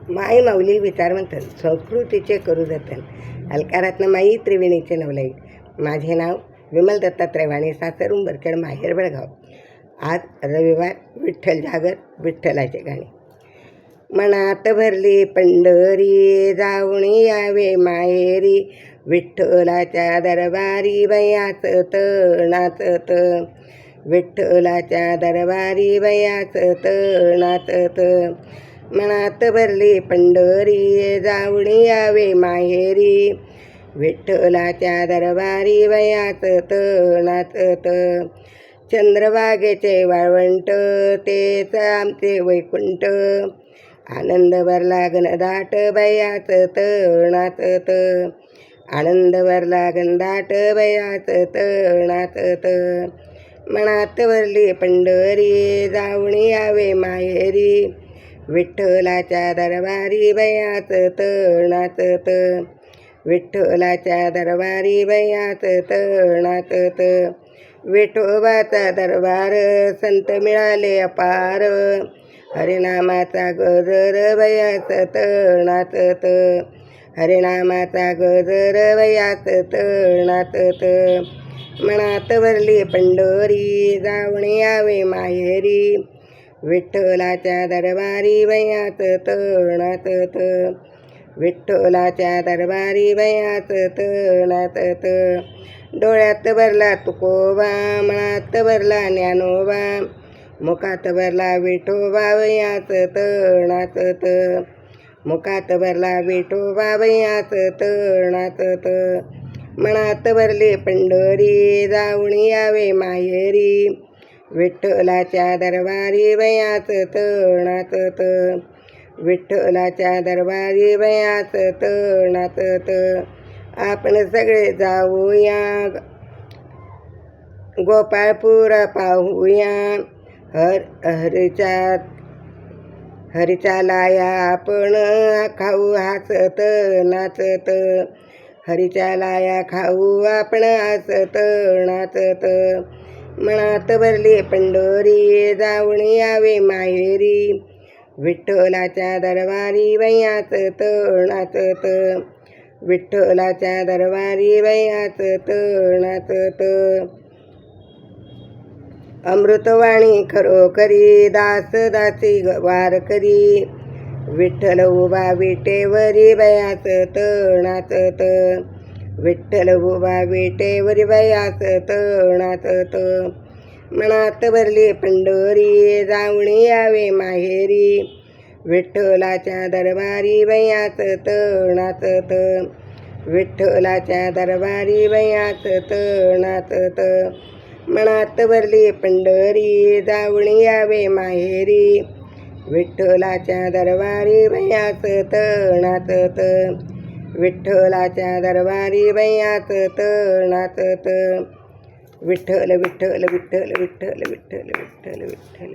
माई माऊली विचारवंतन संस्कृतीचे करू जतन अलकारातनं माई त्रिवेणीचे नवलाई। माझे नाव विमल दत्तात्रय वाणी, सासर उंबरखेड, माहेर बेळगाव। आज रविवार, विठ्ठल जागर, विठ्ठलाचे गाणे। मनात भरली पंढरी, जाऊन यावे माहेरी, विठ्ठलाच्या दरबारी बयाच नाचत, विठ्ठलाच्या दरबारी बयाच नाचत। मनात भरली पंढरी, जाऊन यावे माहेरी, विठ्ठलाच्या दरबारी बयाच नाचत। चंद्रभागेचे वाळवंट, तेच आमचे वैकुंठ, आनंद भरला घनदाट बयाच नाचत, आनंद भरला घनदाट बयाच नाचत। मनात भरली पंढरी, जाऊन यावे माहेरी, विठ्ठलाच्या दरबारी बयाच नाचत, विठ्ठलाच्या दरबारी बयाच नाचत। विठोबाचा दरबार, संत मिळाले अपार, हरिनामाचा गजर बयाच नाचत, हरिनामाचा गजर बयाच नाचत। मनात भरली पंढरी, जाऊन यावे माहेरी, विठ्ठलाच्या दरबारी बयाच नाचत, विठ्ठलाच्या दरबारी बयाच नाचत। डोळ्यात भरला तुकोबा, मनात भरला ज्ञानोबा, मुखात भरला विठोबा बयाच नाचत, मुखात भरला विठोबा बयाच नाचत। मनात भरली पंढरी, जाऊन यावे माहेरी, विठ्ठलाच्या दरबारी बयाच नाचत, विठ्ठलाच्या दरबारी बयाच नाचत। आपण सगळे जाऊया गोपाळपूर पाहूया, हरीच्या लाया आपण खाऊ हसत नाचत, हरीच्या लाया खाऊ आपण हसत नाचत। मनात भरली पंढरी, जाऊन यावे माहेरी, विठ्ठलाच्या दरबारी बयाच नाचत, विठ्ठलाच्या दरबारी बयाच नाचत। अमृतवाणी खरोखरी, दास दासी वारकरी, विठ्ठल उभा विटेवरी बयाच नाचत, विठ्ठल उभा विटेवरी बयाच नाचत। मनात भरली पंढरी, जाऊन यावे माहेरी, विठ्ठलाच्या दरबारी बयाच नाचत, विठ्ठलाच्या दरबारी बयाच नाचत। मनात भरली पंढरी, जाऊन यावे माहेरी, विठ्ठलाच्या दरबारी बयाच नाचत, विठ्ठलाच्या दरबारी बयाच नाचत। विठ्ठल विठ्ठल विठ्ठल विठ्ठल विठ्ठल विठ्ठल विठ्ठल।